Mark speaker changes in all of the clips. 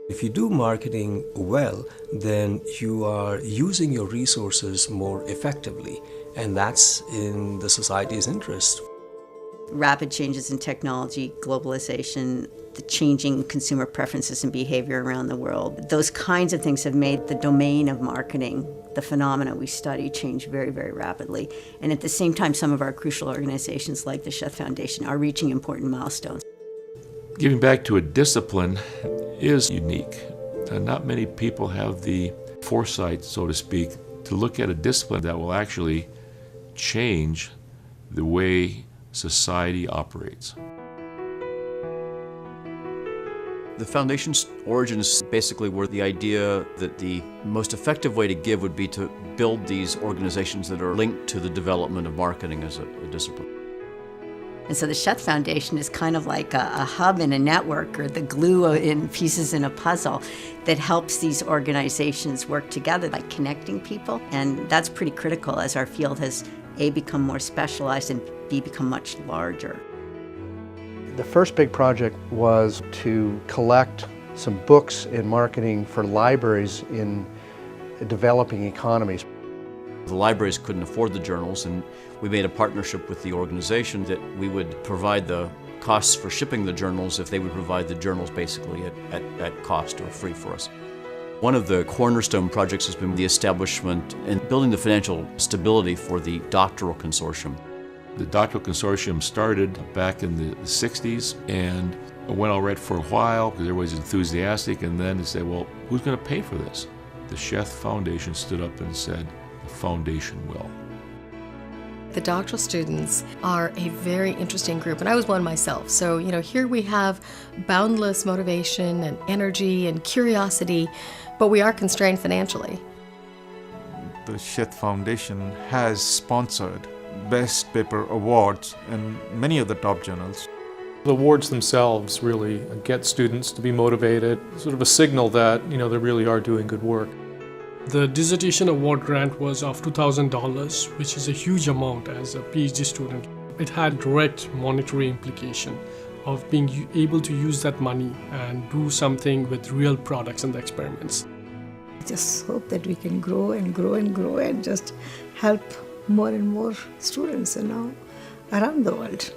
Speaker 1: If you do marketing well, then you are using your resources more effectively, and that's in the society's interest.
Speaker 2: Rapid changes in technology, globalization, the changing consumer preferences and behavior around the world, those kinds of things have made the domain of marketing, the phenomena we study, change very, very rapidly. And at the same time, some of our crucial organizations like the Sheth Foundation are reaching important milestones.
Speaker 3: Giving back to a discipline is unique. Not many people have the foresight, so to speak, to look at a discipline that will actually change the way society operates.
Speaker 4: The foundation's origins basically were the idea that the most effective way to give would be to build these organizations that are linked to the development of marketing as a discipline.
Speaker 2: And so the Sheth Foundation is kind of like a hub in a network, or the glue in pieces in a puzzle that helps these organizations work together by connecting people. And that's pretty critical as our field has A, become more specialized, and B, become much larger.
Speaker 5: The first big project was to collect some books in marketing for libraries in developing economies.
Speaker 4: The libraries couldn't afford the journals, and we made a partnership with the organization that we would provide the costs for shipping the journals if they would provide the journals basically at cost or free for us. One of the cornerstone projects has been the establishment and building the financial stability for the doctoral consortium.
Speaker 3: The doctoral consortium started back in the 60s and went all right for a while because everybody's enthusiastic, and then they said, well, who's going to pay for this? The Sheth Foundation stood up and said, the foundation will.
Speaker 6: The doctoral students are a very interesting group, and I was one myself. So, here we have boundless motivation and energy and curiosity, but we are constrained financially.
Speaker 7: The Sheth Foundation has sponsored Best Paper Awards in many of the top journals.
Speaker 8: The awards themselves really get students to be motivated, sort of a signal that, they really are doing good work.
Speaker 9: The dissertation award grant was of $2,000, which is a huge amount as a PhD student. It had direct monetary implication of being able to use that money and do something with real products and the experiments.
Speaker 10: I just hope that we can grow and grow and grow and just help more and more students, around the world.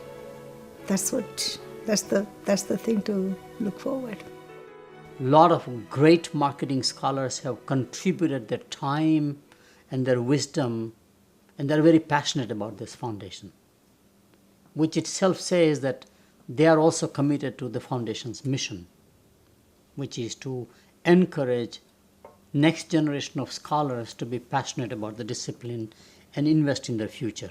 Speaker 10: That's the thing to look forward.
Speaker 11: A lot of great marketing scholars have contributed their time and their wisdom, and they're very passionate about this foundation, which itself says that they are also committed to the foundation's mission, which is to encourage next generation of scholars to be passionate about the discipline and invest in their future.